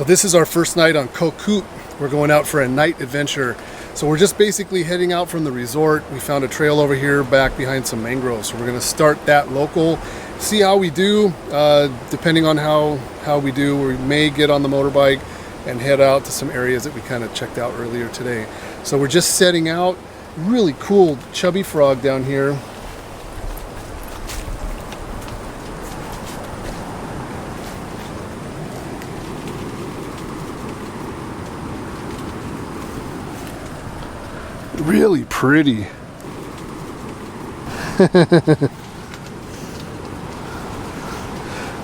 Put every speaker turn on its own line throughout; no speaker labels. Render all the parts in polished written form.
So this is our first night on Koh Kood. We're going out for a night adventure. So we're just basically heading out from the resort. We found a trail over here back behind some mangroves. So we're gonna start that local, see how we do. Depending on how we do, we may get on the motorbike and head out to some areas that we kind of checked out earlier today. So we're just setting out. Really cool chubby frog down here. Really pretty.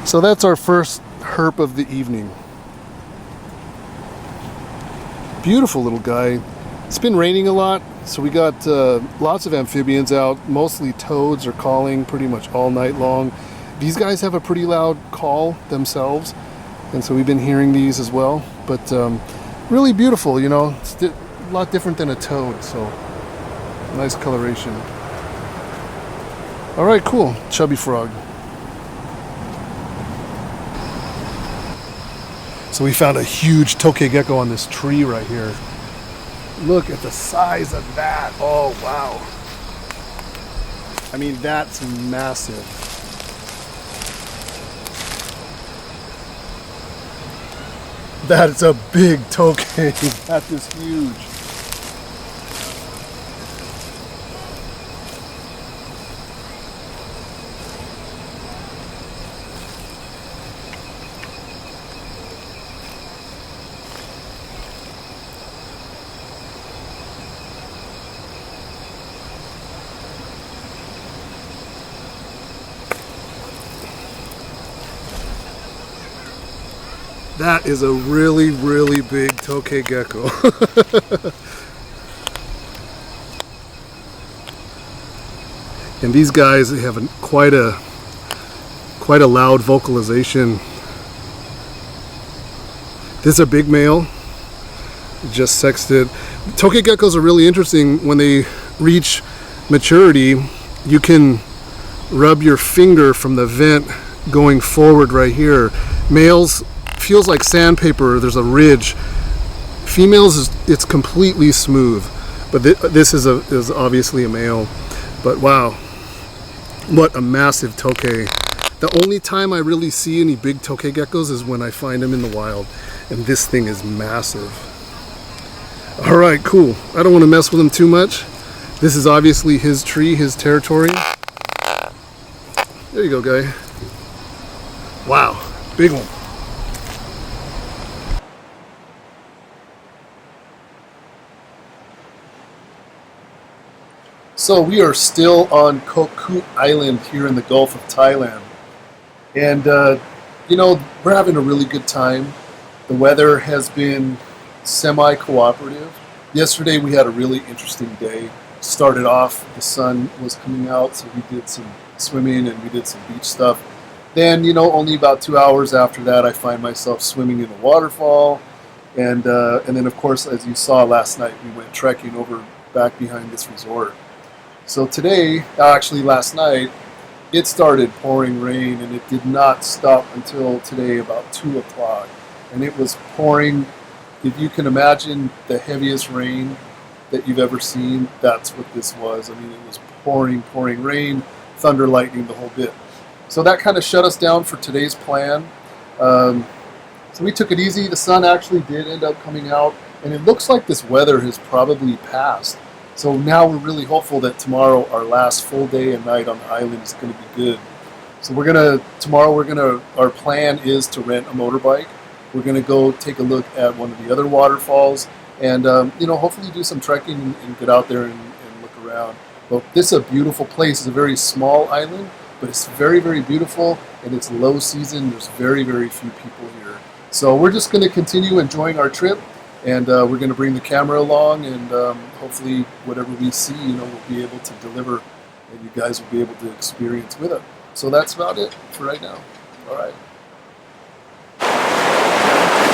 So that's our first herp of the evening. Beautiful little guy. It's been raining a lot, so we got lots of amphibians out. Mostly toads are calling pretty much all night long. These guys have a pretty loud call themselves, and so we've been hearing these as well. But really beautiful, you know. It's a lot different than a toad, so nice coloration. All right, cool. Chubby frog. So we found a huge tokay gecko on this tree right here. Look at the size of that. Oh, wow. I mean, that's massive. That's a big tokay. That is huge. That is a really, really big tokay gecko. And these guys have quite a loud vocalization. This is a big male. Just sexted. Tokay geckos are really interesting. When they reach maturity, you can rub your finger from the vent going forward right here. Males feels like sandpaper. There's a ridge. Females, it's completely smooth, but this is obviously a male. But wow, what a massive tokay. The only time I really see any big tokay geckos is when I find them in the wild, and this thing is massive. All right, cool. I don't want to mess with him too much. This is obviously his tree, his territory. There you go, guy. Wow, big one. So we are still on Koh Kood Island here in the Gulf of Thailand. And, you know, we're having a really good time. The weather has been semi-cooperative. Yesterday we had a really interesting day. Started off, the sun was coming out, so we did some swimming and we did some beach stuff. Then, you know, only about 2 hours after that, I find myself swimming in a waterfall. And then, of course, as you saw last night, we went trekking over back behind this resort. So today, actually last night, it started pouring rain, and it did not stop until today about 2 o'clock. And it was pouring. If you can imagine the heaviest rain that you've ever seen, that's what this was. I mean, it was pouring rain, thunder, lightning, the whole bit. So that kind of shut us down for today's plan. So we took it easy. The sun actually did end up coming out, and it looks like this weather has probably passed. So now we're really hopeful that tomorrow, our last full day and night on the island, is going to be good. So tomorrow our plan is to rent a motorbike. We're going to go take a look at one of the other waterfalls, and you know, hopefully do some trekking and get out there and look around. But this is a beautiful place. It's a very small island, but it's very, very beautiful, and it's low season. There's very, very few people here. So we're just going to continue enjoying our trip. And we're going to bring the camera along, and hopefully whatever we see, you know, we'll be able to deliver, and you guys will be able to experience with it. So that's about it for right now. All right.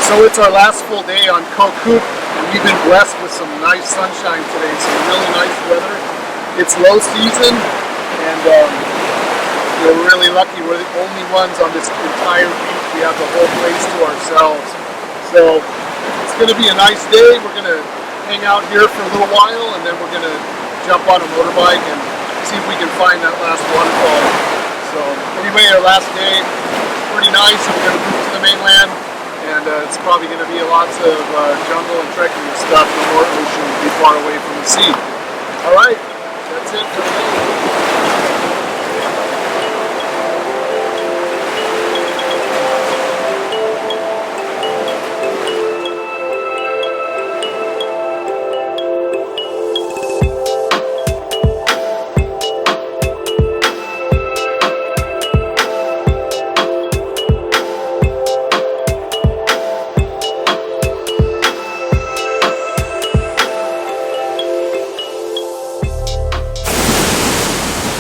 So it's our last full day on Koh Kood, and we've been blessed with some nice sunshine today, some really nice weather. It's low season, and we're really lucky. We're the only ones on this entire beach. We have the whole place to ourselves. So it's going to be a nice day. We're going to hang out here for a little while, and then we're going to jump on a motorbike and see if we can find that last waterfall. So anyway, our last day, pretty nice. We're going to move to the mainland, and it's probably going to be lots of jungle and trekking and stuff. The North Ocean will be far away from the sea. All right, that's it for today.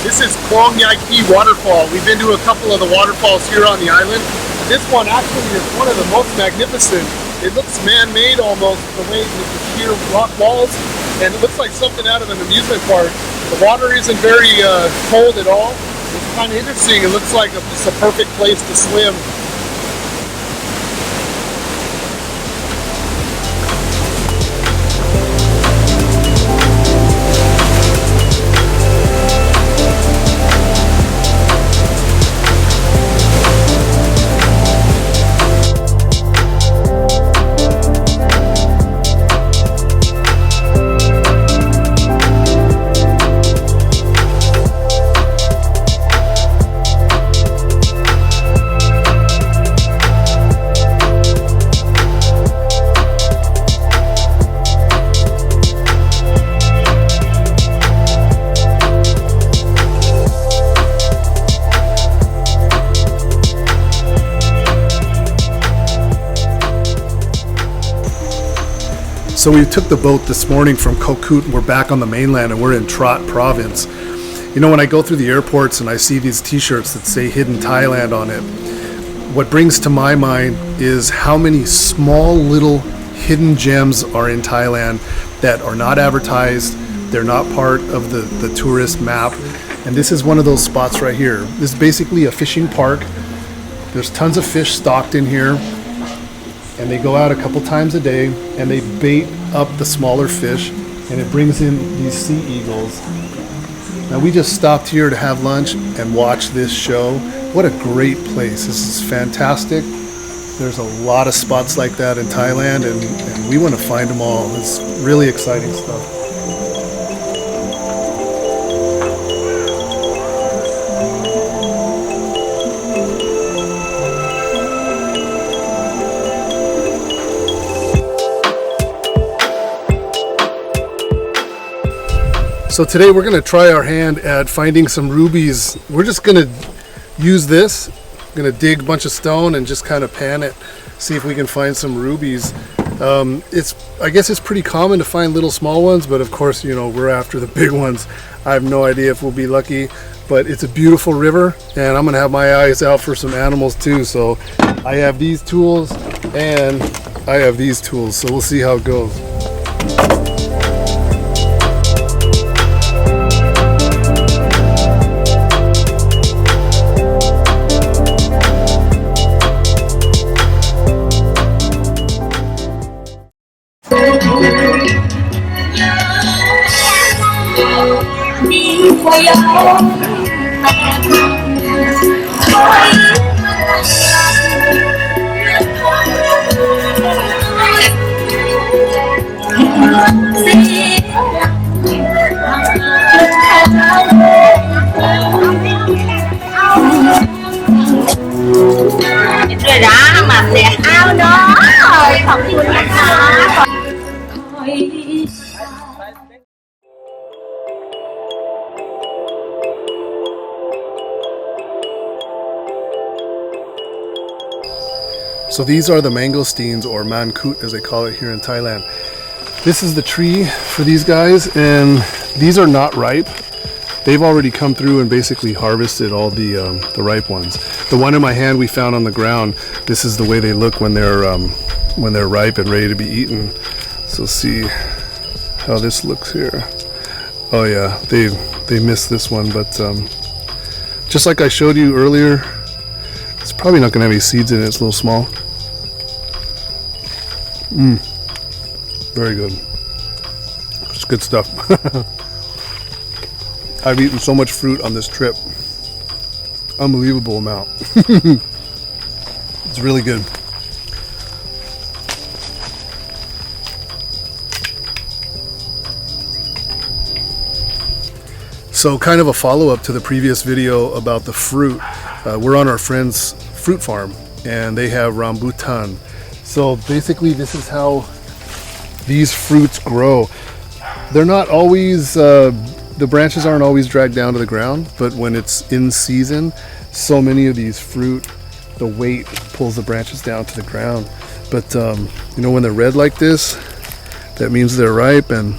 This is Kwanghee Waterfall. We've been to a couple of the waterfalls here on the island. This one actually is one of the most magnificent. It looks man-made almost, the way with the sheer rock walls, and it looks like something out of an amusement park. The water isn't very cold at all. It's kind of interesting. It looks like just a perfect place to swim. So we took the boat this morning from Koh Kood, and we're back on the mainland, and we're in Province. You know, when I go through the airports and I see these t-shirts that say Hidden Thailand on it, what brings to my mind is how many small little hidden gems are in Thailand that are not advertised. They're not part of the tourist map. And this is one of those spots right here. This is basically a fishing park. There's tons of fish stocked in here, and they go out a couple times a day and they bait up the smaller fish, and it brings in these sea eagles. Now we just stopped here to have lunch and watch this show. What a great place. This is fantastic. There's a lot of spots like that in Thailand, and we want to find them all. It's really exciting stuff. So today we're going to try our hand at finding some rubies. We're just going to use this. I'm going to dig a bunch of stone and just kind of pan it, see if we can find some rubies. I guess it's pretty common to find little small ones, but of course, you know, we're after the big ones. I have no idea if we'll be lucky, but it's a beautiful river, and I'm going to have my eyes out for some animals too. So I have these tools and I have these tools, so we'll see how it goes.
Rồi đó, mà sẽ ao đó. Không buồn đó.
So these are the mangosteens, or mankut as they call it here in Thailand. This is the tree for these guys, and these are not ripe. They've already come through and basically harvested all the ripe ones. The one in my hand we found on the ground. This is the way they look when they're ripe and ready to be eaten. So see how this looks here. Oh yeah, they missed this one, but just like I showed you earlier, it's probably not going to have any seeds in it. It's a little small.
Very good. It's good stuff. I've eaten so much fruit on this trip. Unbelievable amount. It's really good. So kind of a follow-up to the previous video about the fruit. We're on our friend's fruit farm and they have rambutan. So basically this is how these fruits grow. They're not always, the branches aren't always dragged down to the ground, but when it's in season, so many of these fruit, the weight pulls the branches down to the ground. But you know, when they're red like this, that means they're ripe and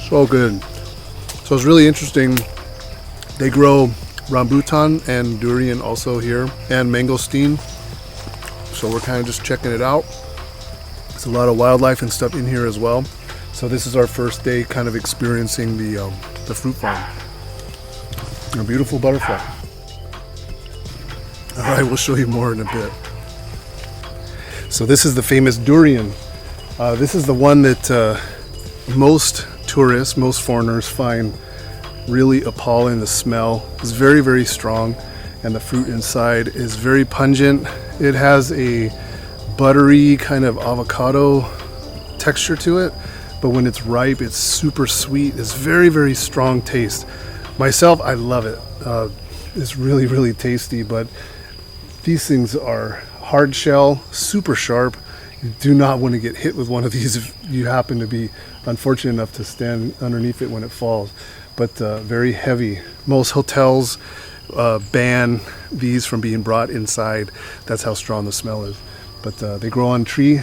so good. So it's really interesting. They grow rambutan and durian also here, and mangosteen. So we're kind of just checking it out. There's a lot of wildlife and stuff in here as well. So this is our first day kind of experiencing the fruit farm. A beautiful butterfly. All right, we'll show you more in a bit. So this is the famous durian. This is the one that most tourists, most foreigners find really appalling. The smell is very, very strong, and the fruit inside is very pungent. It has a buttery kind of avocado texture to it, but when it's ripe, it's super sweet. It's very, very strong taste. Myself, I love it. It's really, really tasty, but these things are hard shell, super sharp. You do not want to get hit with one of these if you happen to be unfortunate enough to stand underneath it when it falls. But very heavy. Most hotels ban these from being brought inside. That's how strong the smell is. But they grow on tree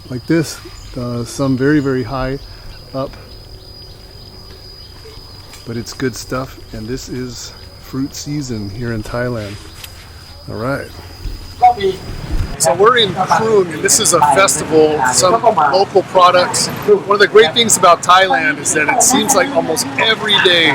like this, some very, very high up. But it's good stuff, and this is fruit season here in Thailand. All right.
So we're in Koon, and this is a festival, some local products. One of the great things about Thailand is that it seems like almost every day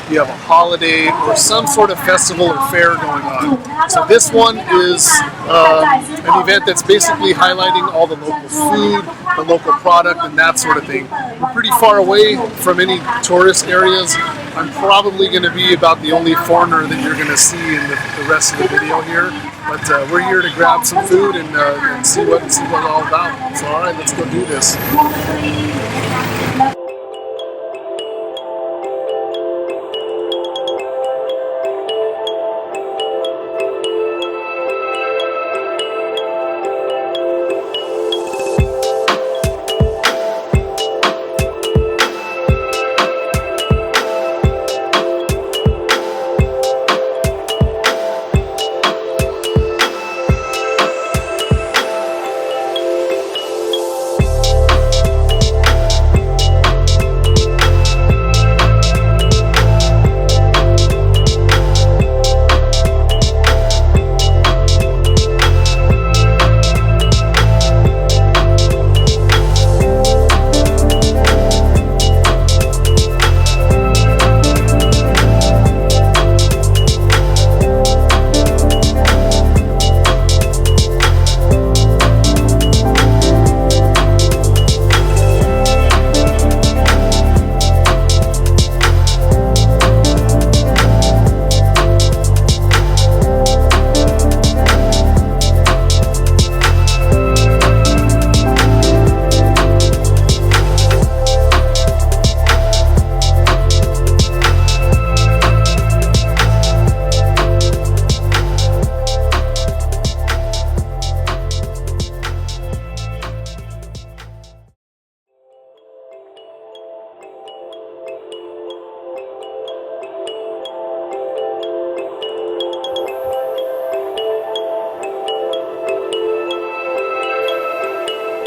you have a holiday or some sort of festival or fair going on. So this one is an event that's basically highlighting all the local food, the local product, and that sort of thing. We're pretty far away from any tourist areas. I'm probably going to be about the only foreigner that you're going to see in the rest of the video here. But we're here to grab some food and see what it's all about. So all right, let's go do this.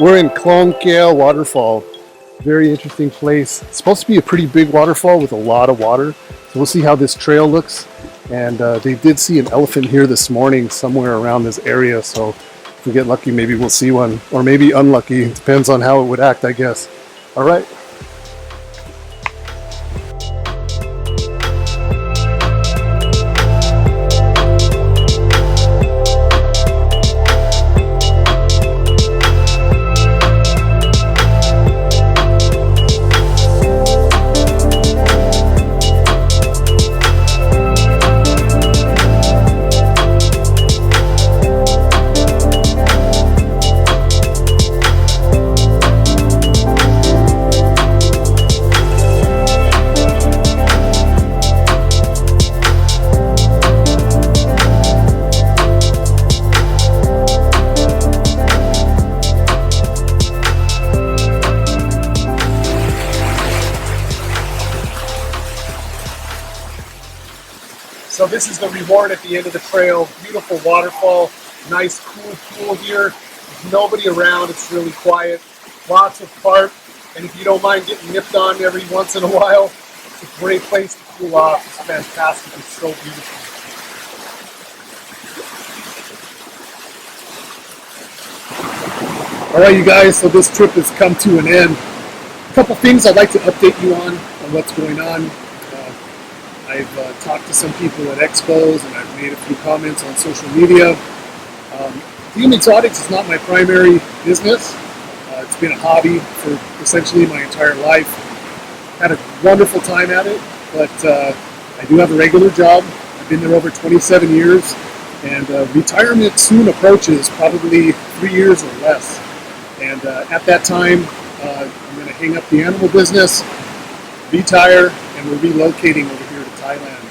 We're in Clunkier Waterfall. Very interesting place. It's supposed to be a pretty big waterfall with a lot of water. So we'll see how this trail looks. And they did see an elephant here this morning somewhere around this area. So if we get lucky, maybe we'll see one. Or maybe unlucky. It depends on how it would act, I guess. All right. So this is the reward at the end of the trail. Beautiful waterfall, nice cool pool here. There's nobody around, it's really quiet. Lots of carp, and if you don't mind getting nipped on every once in a while, it's a great place to cool off. It's fantastic, it's so beautiful. All right, you guys, so this trip has come to an end. A couple things I'd like to update you on what's going on. I've talked to some people at expos, and I've made a few comments on social media. DM Exotics is not my primary business. It's been a hobby for essentially my entire life. Had a wonderful time at it, but I do have a regular job. I've been there over 27 years, and retirement soon approaches, probably 3 years or less. And at that time, I'm going to hang up the animal business, retire, and we're relocating over here to Thailand.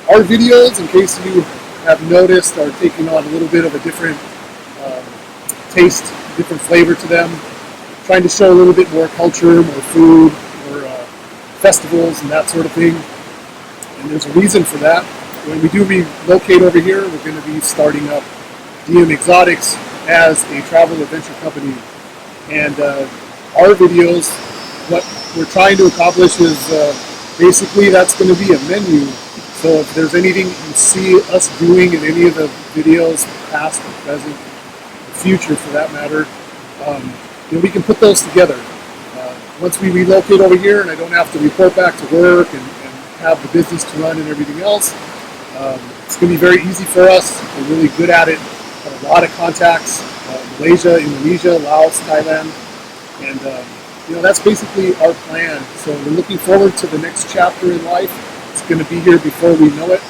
Our videos, in case you have noticed, are taking on a little bit of a different taste, different flavor to them. Trying to show a little bit more culture, more food, more festivals and that sort of thing. And there's a reason for that. When we do relocate over here, we're going to be starting up DM Exotics as a travel adventure company. And our videos, what we're trying to accomplish is basically that's going to be a menu. So if there's anything you see us doing in any of the videos, past or present, future for that matter, we can put those together. Once we relocate over here and I don't have to report back to work and have the business to run and everything else, it's going to be very easy for us. We're really good at it. Have a lot of contacts, Malaysia, Indonesia, Laos, Thailand, and that's basically our plan. So we're looking forward to the next chapter in life. It's going to be here before we know it,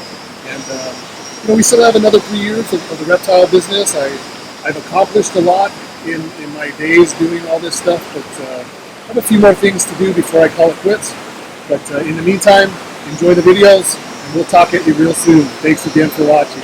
and we still have another 3 years of the reptile business. I've accomplished a lot in my days doing all this stuff, but I have a few more things to do before I call it quits. But in the meantime, enjoy the videos, and we'll talk at you real soon. Thanks again for watching.